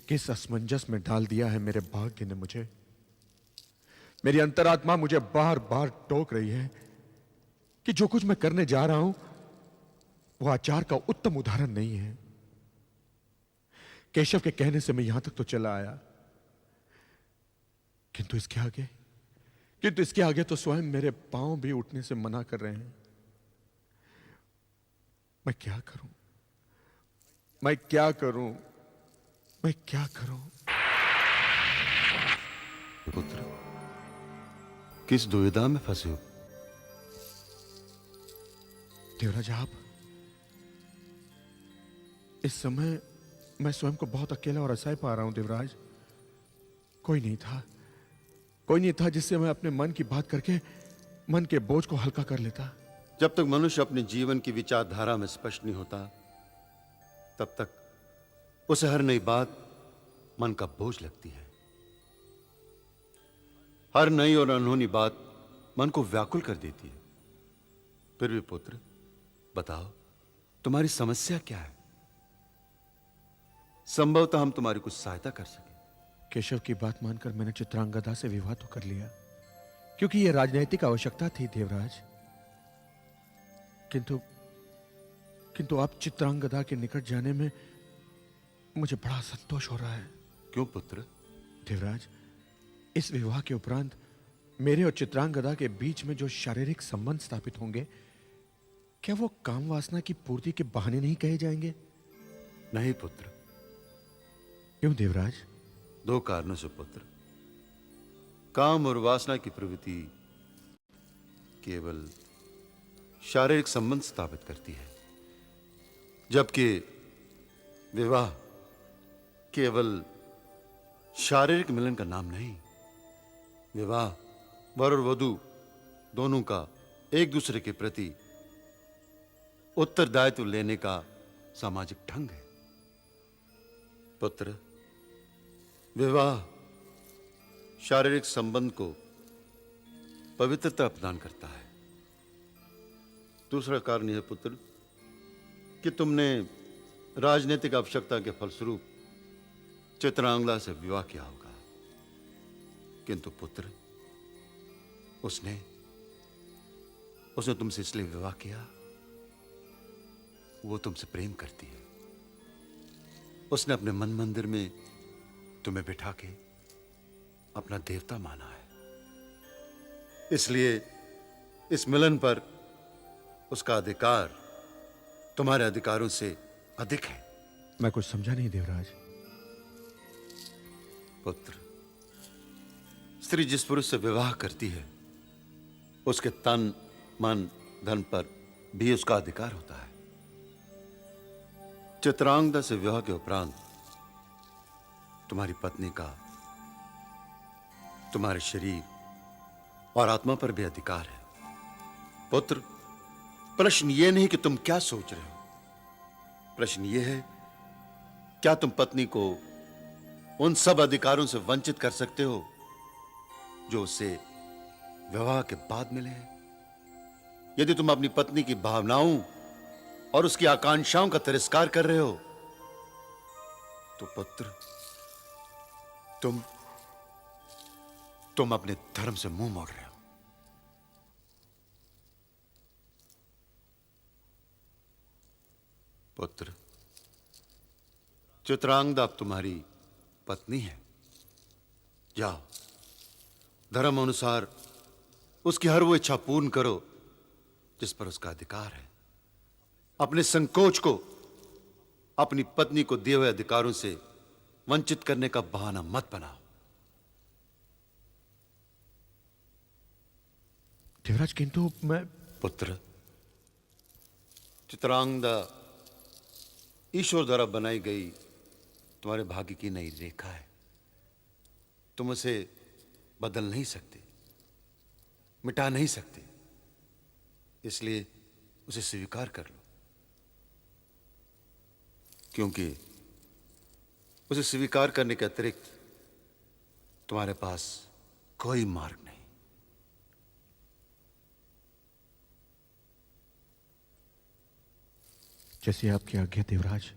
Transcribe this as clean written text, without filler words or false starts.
किस असमंजस में डाल दिया है मेरे भाग्य ने मुझे। मेरी अंतरात्मा मुझे बार बार टोक रही है कि जो कुछ मैं करने जा रहा हूं वो आचार का उत्तम उदाहरण नहीं है। केशव के कहने से मैं यहां तक तो चला आया, किंतु इसके आगे तो स्वयं मेरे पांव भी उठने से मना कर रहे हैं। मैं क्या करूं, मैं क्या करूं, मैं क्या करूं? पुत्र, किस दुविधा में फंसे हो? देवराज, आप इस समय मैं स्वयं को बहुत अकेला और असहाय पा रहा हूं। देवराज, कोई नहीं था जिससे मैं अपने मन की बात करके मन के बोझ को हल्का कर लेता। जब तक मनुष्य अपने जीवन की विचारधारा में स्पष्ट नहीं होता, तब तक उसे हर नई बात मन का बोझ लगती है। हर नई और अनहोनी बात मन को व्याकुल कर देती है। फिर भी पुत्र, बताओ, तुम्हारी समस्या क्या है? संभवतः हम तुम्हारी कुछ सहायता कर सके। केशव की बात मानकर मैंने चित्रांगदा से विवाह तो कर लिया, क्योंकि यह राजनैतिक आवश्यकता थी देवराज। किंतु किंतु आप चित्रांगदा के निकट जाने में मुझे बड़ा संतोष हो रहा है। क्यों पुत्र? देवराज, इस विवाह के उपरांत मेरे और चित्रांगदा के बीच में जो शारीरिक संबंध स्थापित होंगे, क्या वो काम वासना की पूर्ति के बहाने नहीं कहे जाएंगे? नहीं पुत्र। क्यों देवराज? दो कारणों से पुत्र। काम और वासना की प्रवृत्ति केवल शारीरिक संबंध स्थापित करती है, जबकि विवाह केवल शारीरिक मिलन का नाम नहीं। विवाह वर और वधू दोनों का एक दूसरे के प्रति उत्तरदायित्व लेने का सामाजिक ढंग है। पुत्र, विवाह शारीरिक संबंध को पवित्रता प्रदान करता है। दूसरा कारण यह पुत्र कि तुमने राजनीतिक आवश्यकता के फलस्वरूप चित्रांगदा से विवाह किया होगा, किंतु पुत्र, उसने तुमसे इसलिए विवाह किया, वो तुमसे प्रेम करती है। उसने अपने मन मंदिर में तुम्हें बिठा के अपना देवता माना है। इसलिए इस मिलन पर उसका अधिकार तुम्हारे अधिकारों से अधिक है। मैं कुछ समझा नहीं देवराज। पुत्र, स्त्री जिस पुरुष से विवाह करती है, उसके तन मन धन पर भी उसका अधिकार होता है। चित्रांगदा से विवाह के उपरांत तुम्हारी पत्नी का तुम्हारे शरीर और आत्मा पर भी अधिकार है। पुत्र, प्रश्न यह नहीं कि तुम क्या सोच रहे हो, प्रश्न यह है, क्या तुम पत्नी को उन सब अधिकारों से वंचित कर सकते हो जो उसे विवाह के बाद मिले हैं? यदि तुम अपनी पत्नी की भावनाओं और उसकी आकांक्षाओं का तिरस्कार कर रहे हो, तो पुत्र, तुम अपने धर्म से मुंह मोड़ रहे हो। पुत्र, चित्रांगदा अब तुम्हारी पत्नी है। जाओ, धर्म अनुसार उसकी हर वो इच्छा पूर्ण करो जिस पर उसका अधिकार है। अपने संकोच को अपनी पत्नी को दिए हुए अधिकारों से वंचित करने का बहाना मत बनाओ। देवराज, किंतु मैं... पुत्र, चित्रांगदा ईश्वर द्वारा बनाई गई तुम्हारे भाग्य की नई रेखा है। तुम उसे बदल नहीं सकते, मिटा नहीं सकते, इसलिए उसे स्वीकार कर लो, क्योंकि उसे स्वीकार करने के अतिरिक्त तुम्हारे पास कोई मार्ग नहीं। जैसे आपकी आज्ञा देवराज।